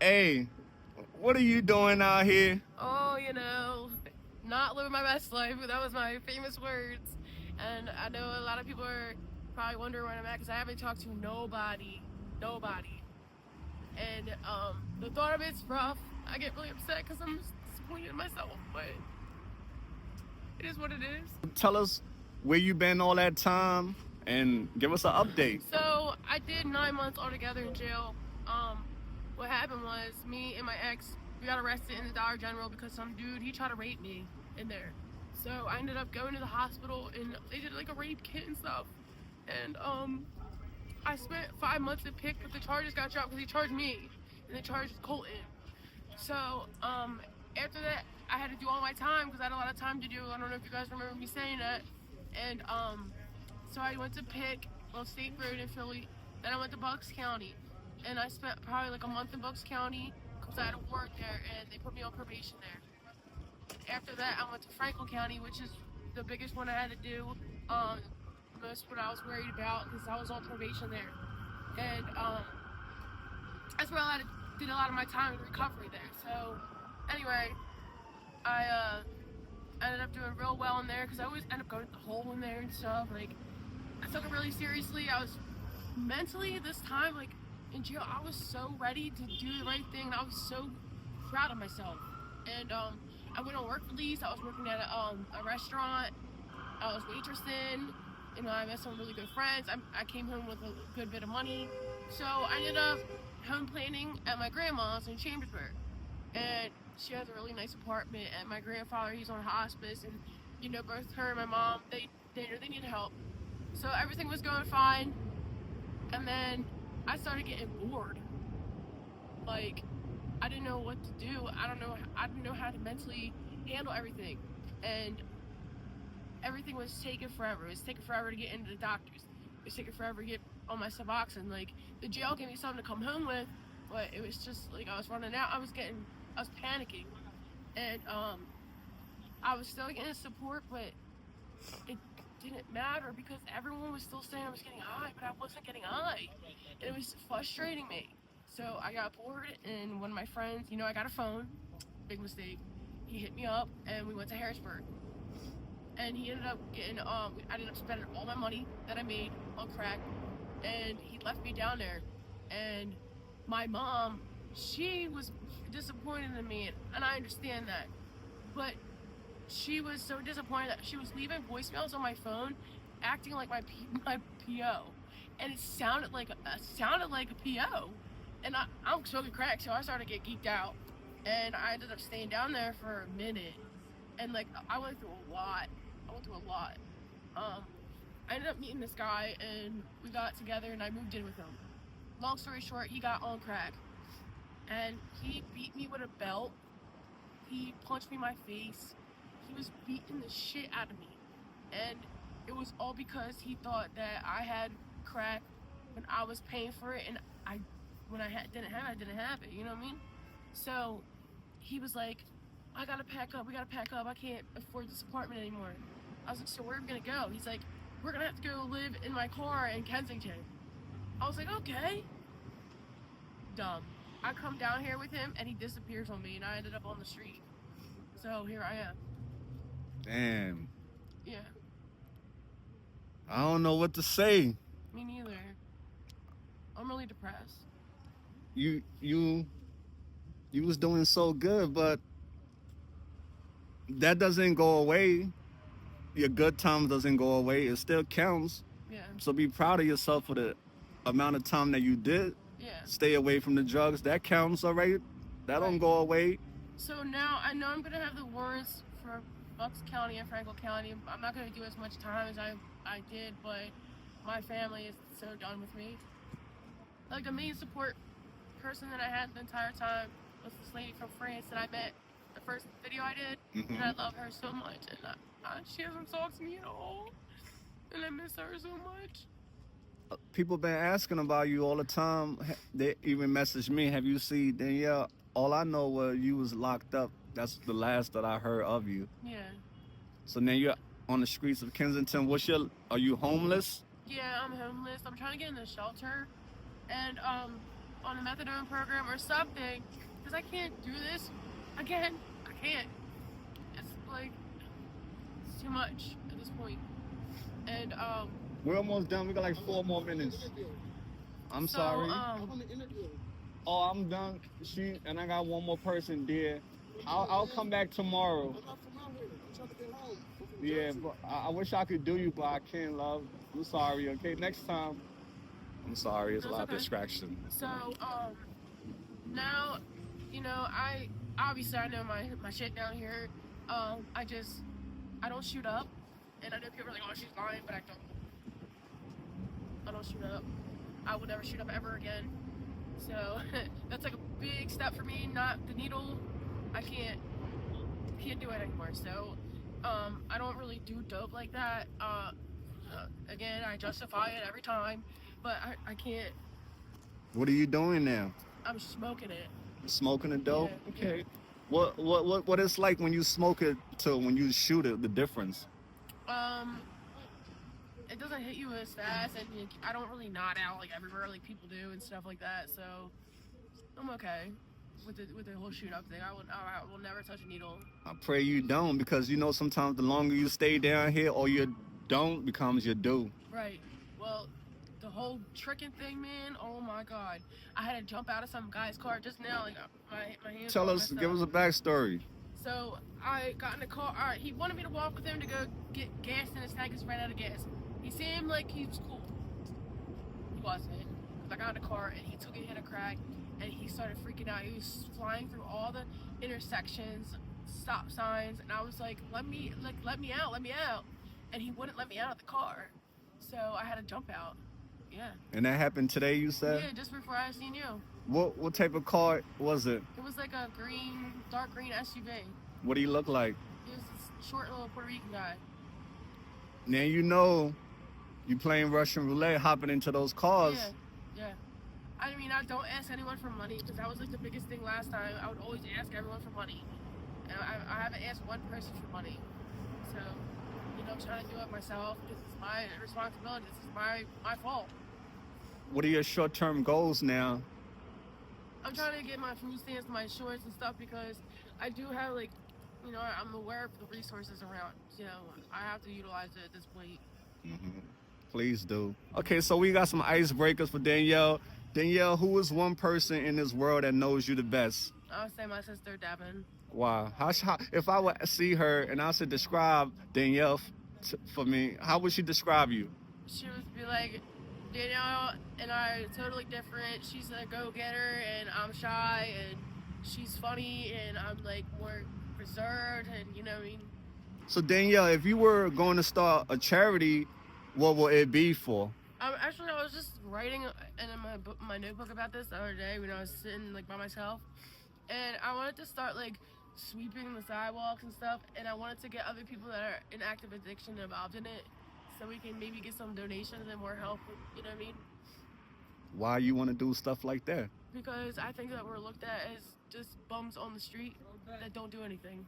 Hey, what are you doing out here? Oh, not living my best life. That was my famous words. And I know a lot of people are probably wondering where I'm at because I haven't talked to nobody. Nobody. And the thought of it's rough. I get really upset because I'm just disappointed in myself. But it is what it is. Tell us where you been all that time and give us an update. So I did 9 months altogether in jail. What happened was me and my ex, we got arrested in the Dollar General because some dude, he tried to rape me in there. So I ended up going to the hospital and they did like a rape kit and stuff. And I spent 5 months in PIC, but the charges got dropped because he charged me and they charged Colton. So after that, I had to do all my time because I had a lot of time to do. I don't know if you guys remember me saying that. And so I went to PIC, well, State Road in Philly. Then I went to Bucks County, and I spent probably like a month in Bucks County because I had to work there, and they put me on probation there. After that, I went to Franklin County, which is the biggest one I had to do. Most what I was worried about because I was on probation there, and that's where I did a lot of my time in recovery there. So anyway, I ended up doing real well in there because I always end up going to the hole in there and stuff. Like I took it really seriously. I was mentally this time like in jail. I was so ready to do the right thing, and I was so proud of myself. And I went on work release. I was working at a restaurant. I was waitressing. I met some really good friends. I came home with a good bit of money, so I ended up home planning at my grandma's in Chambersburg, and she has a really nice apartment. And my grandfather, he's on hospice, and both her and my mom, they need help. So everything was going fine, and then I started getting bored. Like I didn't know what to do. I didn't know how to mentally handle everything, and everything was taking forever. It was taking forever to get into the doctors. It was taking forever to get on my Suboxone. Like the jail gave me something to come home with, but it was just like I was running out. I was panicking, and I was still getting support, but it didn't matter because everyone was still saying I was getting high, but I wasn't getting high, and it was frustrating me. So I got bored, and one of my friends, I got a phone. Big mistake. He hit me up, and we went to Harrisburg. And he ended up getting I ended up spending all my money that I made on crack, and he left me down there. And my mom, she was disappointed in me, and I understand that, but she was so disappointed that she was leaving voicemails on my phone, acting like my PO, and it sounded like a PO, and I'm smoking crack, so I started to get geeked out, and I ended up staying down there for a minute, and like I went through a lot. I ended up meeting this guy, and we got together, and I moved in with him. Long story short, he got on crack, and he beat me with a belt. He punched me in my face. He was beating the shit out of me, and it was all because he thought that I had crack when I was paying for it, and when I didn't have it. You know what I mean? So he was like, I gotta pack up. We gotta pack up. I can't afford this apartment anymore. I was like, so where are we gonna go? He's like, we're gonna have to go live in my car in Kensington. I was like, okay. Dumb. I come down here with him, and he disappears on me, and I ended up on the street. So here I am. Damn. Yeah. I don't know what to say. Me neither. I'm really depressed. You you you was doing so good, but that doesn't go away. Your good times doesn't go away. It still counts. Yeah. So be proud of yourself for the amount of time that you did. Yeah. Stay away from the drugs. That counts, all right? That don't go away. So now I know I'm gonna have the warrants for Bucks County and Franklin County. I'm not gonna do as much time as I did, but my family is so done with me. Like the main support person that I had the entire time was this lady from France that I met the first video I did, and I love her so much, and she hasn't talked to me at all, and I miss her so much. People been asking about you all the time. They even messaged me, have you seen Danielle? All I know was you was locked up. That's the last that I heard of you. Yeah. So now you're on the streets of Kensington. Are you homeless? Yeah, I'm homeless. I'm trying to get in the shelter, and on a methadone program or something, because I can't do this again. I can't. It's like, it's too much at this point. And we're almost done. We got like 4 more minutes. I'm sorry. Oh, I'm done. And I got one more person there. I'll come back tomorrow. Yeah, but I wish I could do you, but I can't, love. I'm sorry. Okay, next time. I'm sorry. It's a lot of distraction. So now, I obviously I know my shit down here. I don't shoot up, and I know people are like, oh, she's lying, but I don't. I don't shoot up. I will never shoot up ever again. So that's like a big step for me. Not the needle. I can't do it anymore. So I don't really do dope like that. Again, I justify it every time, but I can't. What are you doing now? I'm smoking it. Smoking the dope? Yeah. Okay. What it's like when you smoke it to when you shoot it? The difference? It doesn't hit you as fast, and I don't really nod out like everywhere like people do and stuff like that. So I'm okay with the whole shoot up thing. I will never touch a needle. I pray you don't, because sometimes the longer you stay down here or you don't becomes your do. Right. Well, the whole tricking thing, man. Oh my God! I had to jump out of some guy's car just now. Like my hands. Tell us, give us a backstory. So I got in the car. All right, he wanted me to walk with him to go get gas in his tank. He's ran out of gas. He seemed like he was cool. He wasn't. I got in the car and he took a hit of crack and he started freaking out. He was flying through all the intersections, stop signs, and I was like, let me out. And he wouldn't let me out of the car. So I had to jump out. Yeah. And that happened today, you said? Yeah, just before I seen you. What type of car was it? It was like a dark green SUV. What do you look like? He was this short little Puerto Rican guy. Now you playing Russian roulette, hopping into those cars. Yeah. I mean, I don't ask anyone for money, because that was like the biggest thing last time. I would always ask everyone for money. And I haven't asked one person for money. So, I'm trying to do it myself. This is my responsibility. This is my fault. What are your short-term goals now? I'm trying to get my food stamps, my insurance and stuff, because I do have I'm aware of the resources around. I have to utilize it at this point. Mm-hmm. Please do. Okay, so we got some icebreakers for Danielle. Danielle, who is one person in this world that knows you the best? I would say my sister, Devin. Wow. How, if I would see her and I said describe Danielle for me, how would she describe you? She would be like, Danielle and I are totally different. She's a go-getter and I'm shy, and she's funny and I'm like more reserved, and you know what I mean? So Danielle, if you were going to start a charity, what will it be for? Actually, I was just writing in my notebook about this the other day when I was sitting by myself, and I wanted to start sweeping the sidewalks and stuff, and I wanted to get other people that are in active addiction involved in it, so we can maybe get some donations and more help. You know what I mean? Why you want to do stuff like that? Because I think that we're looked at as just bums on the street that don't do anything.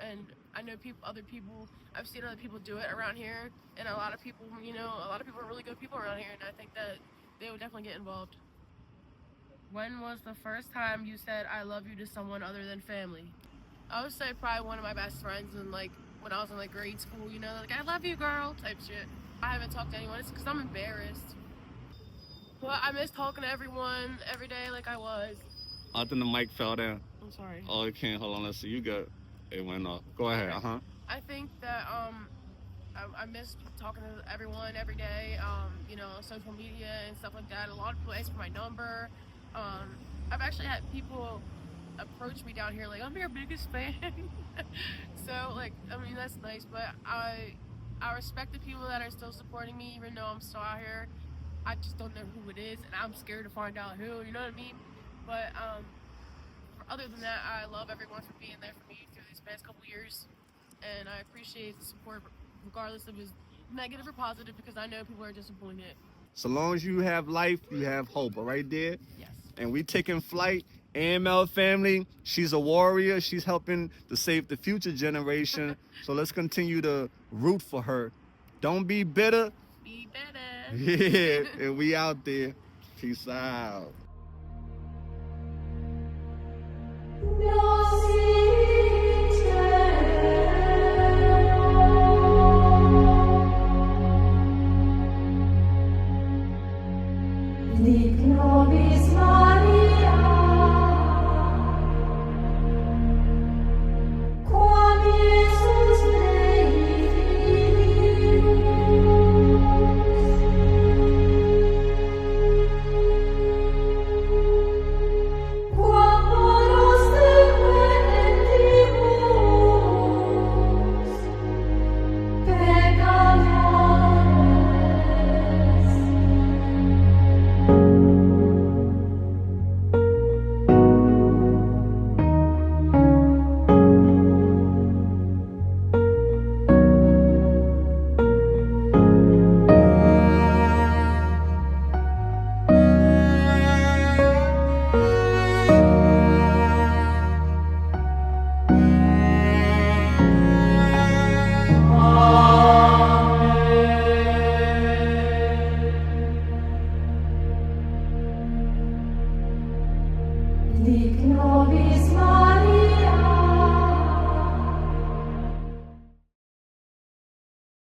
And I know I've seen other people do it around here, and a lot of people are really good people around here, and I think that they would definitely get involved. When was the first time you said I love you to someone other than family? I would say probably one of my best friends, and when I was in grade school, I love you, girl type shit. I haven't talked to anyone. It's because I'm embarrassed. But I miss talking to everyone every day like I was. I think the mic fell down. I'm sorry. Oh, it can't. Hold on. Let's see. You got it went off. Go ahead. I think that I miss talking to everyone every day. On social media and stuff like that. A lot of people ask for my number. I've actually had people approach me down here I'm your biggest fan. So that's nice. But I respect the people that are still supporting me, even though I'm still out here. I just don't know who it is, and I'm scared to find out who. You know what I mean? But other than that, I love everyone for being there for me through these past couple years, and I appreciate the support regardless if it's negative or positive, because I know people are disappointed. So long as you have life, you have hope, all right there? Yes. And we taking flight. AML family, she's a warrior. She's helping to save the future generation. So let's continue to root for her. Don't be bitter. Be better. Yeah, and we out there. Peace out. Dic nobis Maria, quam Iesus Dei filius, quam moros dequentibus, pecadores. Dic nobis